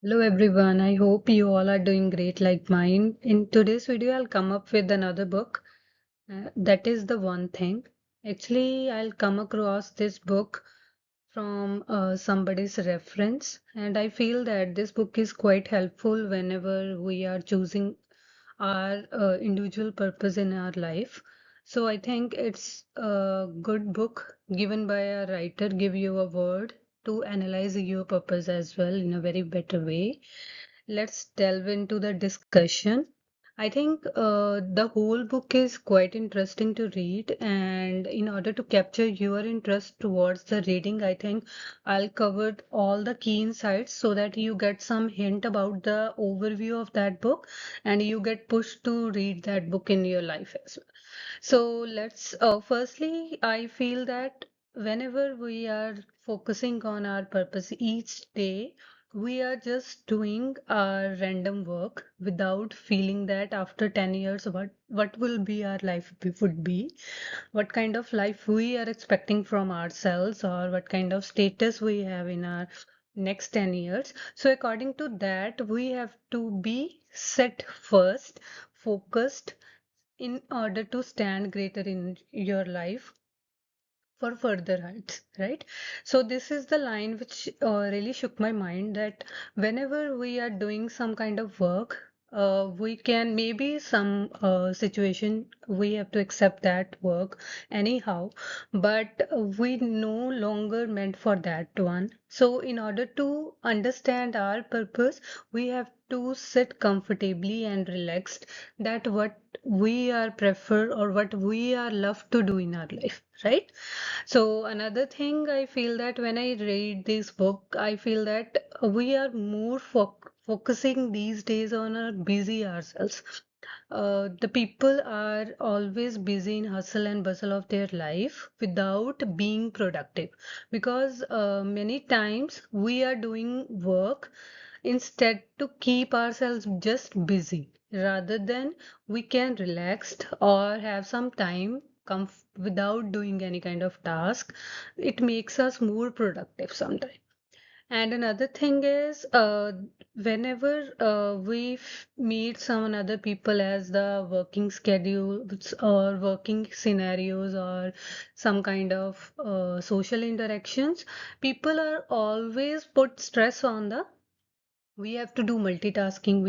Hello everyone, I hope you all are doing great like mine. In today's video, I'll come up with another book. That is The One Thing. Actually, I'll come across this book from somebody's reference, and I feel that this book is quite helpful whenever we are choosing our individual purpose in our life. So I think it's a good book given by a writer, give you a word to analyze your purpose as well in a very better way. Let's delve into the discussion. I think the whole book is quite interesting to read, and in order to capture your interest towards the reading, I think I'll cover all the key insights so that you get some hint about the overview of that book and you get pushed to read that book in your life as well. So firstly, I feel that whenever we are focusing on our purpose each day, we are just doing our random work without feeling that after 10 years, what will be our life would be, what kind of life we are expecting from ourselves, or what kind of status we have in our next 10 years. So, according to that, we have to be set first, focused in order to stand greater in your life for further heights, right? So this is the line which really shook my mind that whenever we are doing some kind of work, we can maybe some situation we have to accept that work anyhow, but we no longer meant for that one. So in order to understand our purpose, we have to sit comfortably and relaxed that what we are prefer or what we are love to do in our life, right? So another thing I feel that when I read this book, I feel that we are more focusing these days on our busy ourselves. The people are always busy in hustle and bustle of their life without being productive because many times we are doing work instead to keep ourselves just busy rather than we can relaxed or have some time without doing any kind of task. It makes us more productive sometimes. And another thing is, whenever we meet some other people as the working schedules or working scenarios or some kind of social interactions, people are always put stress on the we have to do multitasking,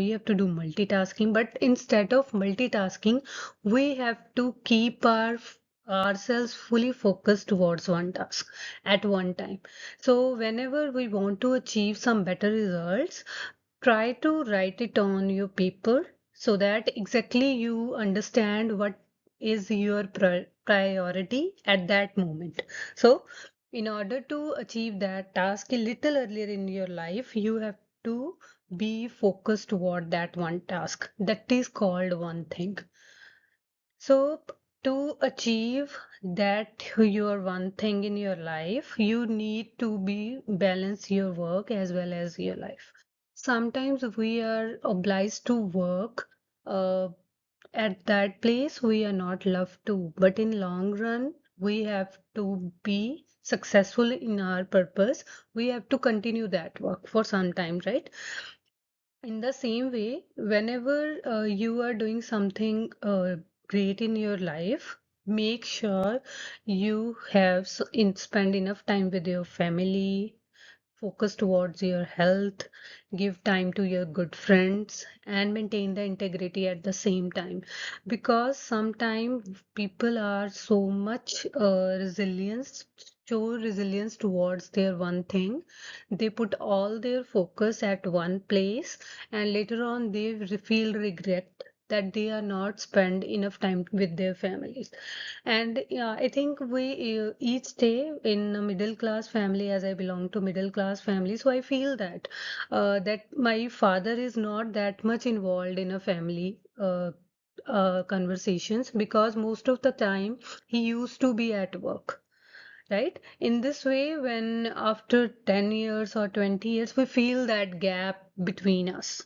but instead of multitasking, we have to keep ourselves fully focused towards one task at one time. So whenever we want to achieve some better results, try to write it on your paper so that exactly you understand what is your priority at that moment. So in order to achieve that task a little earlier in your life, you have to be focused toward that one task. That is called one thing. So, to achieve that your one thing in your life, you need to be balance your work as well as your life. Sometimes we are obliged to work uh, at that place we are not loved to, but in long run, we have to be successful in our purpose. We have to continue that work for some time, right? In the same way, whenever you are doing something great in your life, make sure you have spend enough time with your family, focus towards your health, give time to your good friends, and maintain the integrity at the same time. Because sometimes people are so much show resilience towards their one thing. They put all their focus at one place, and later on they feel regret that they are not spend enough time with their families. And yeah, I think we each stay in a middle class family, as I belong to middle class family. So I feel that that my father is not that much involved in a family conversations because most of the time he used to be at work. Right? In this way, when after 10 years or 20 years, we feel that gap between us.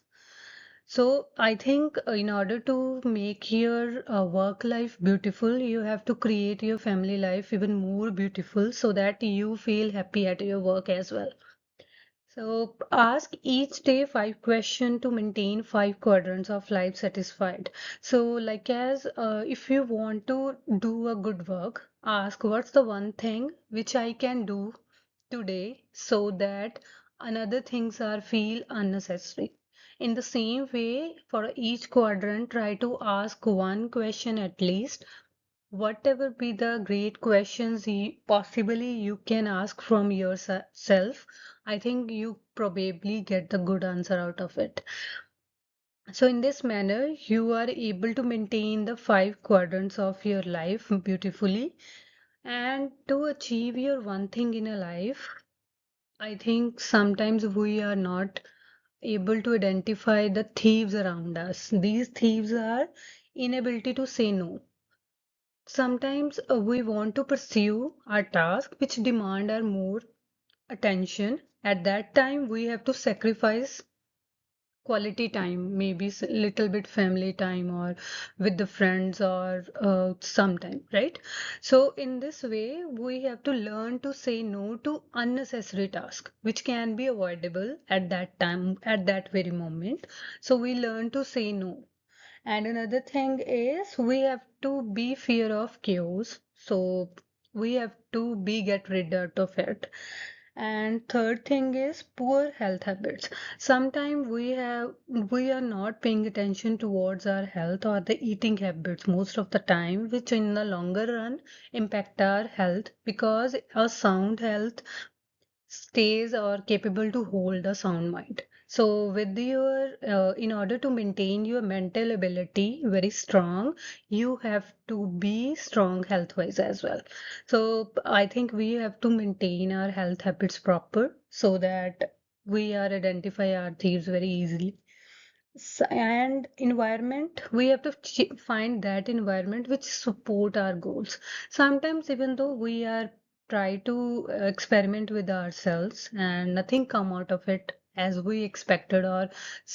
So I think in order to make your work life beautiful, you have to create your family life even more beautiful so that you feel happy at your work as well. So ask each day five questions to maintain five quadrants of life satisfied. So like as if you want to do a good work, ask what's the one thing which I can do today so that another things are feel unnecessary. In the same way, for each quadrant, try to ask one question at least. Whatever be the great questions possibly you can ask from yourself, I think you probably get the good answer out of it. So in this manner, you are able to maintain the five quadrants of your life beautifully. And to achieve your one thing in a life, I think sometimes we are not able to identify the thieves around us. These thieves are inability to say no. Sometimes we want to pursue our task which demand our more attention. At that time, we have to sacrifice quality time, maybe little bit family time or with the friends or sometime, right? So in this way, we have to learn to say no to unnecessary tasks, which can be avoidable at that time, at that very moment. So we learn to say no. And another thing is we have to be fear of chaos. So we have to be get rid out of it. And third thing is poor health habits. Sometimes we are not paying attention towards our health or the eating habits most of the time, which in the longer run impact our health because a sound health stays or capable to hold a sound mind. So, with your in order to maintain your mental ability very strong, you have to be strong health wise as well. So, I think we have to maintain our health habits proper so that we are identify our thieves very easily. And environment, we have to find that environment which support our goals. Sometimes even though we are try to experiment with ourselves and nothing come out of it as we expected or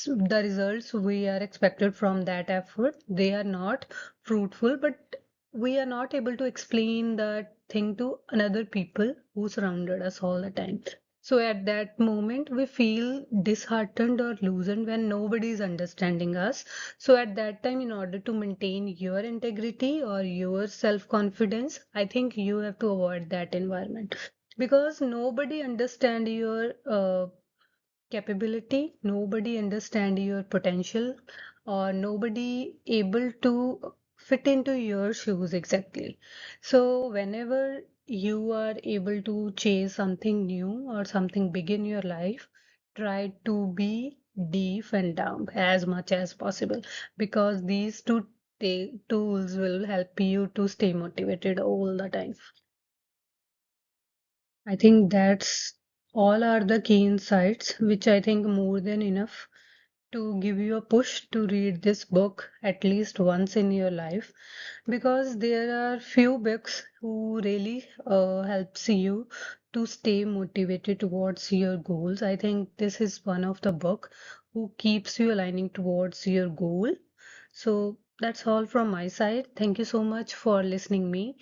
the results we are expected from that effort, they are not fruitful, but we are not able to explain that thing to another people who surrounded us all the time. So at that moment, we feel disheartened or loosened when nobody is understanding us. So at that time, in order to maintain your integrity or your self-confidence, I think you have to avoid that environment because nobody understand your capability, nobody understand your potential, or nobody able to fit into your shoes exactly. So whenever you are able to chase something new or something big in your life, try to be deep and dumb as much as possible because these two tools will help you to stay motivated all the time. I think that's all are the key insights, which I think more than enough to give you a push to read this book at least once in your life because there are few books who really helps you to stay motivated towards your goals. I think this is one of the book who keeps you aligning towards your goal. So that's all from my side. Thank you so much for listening me.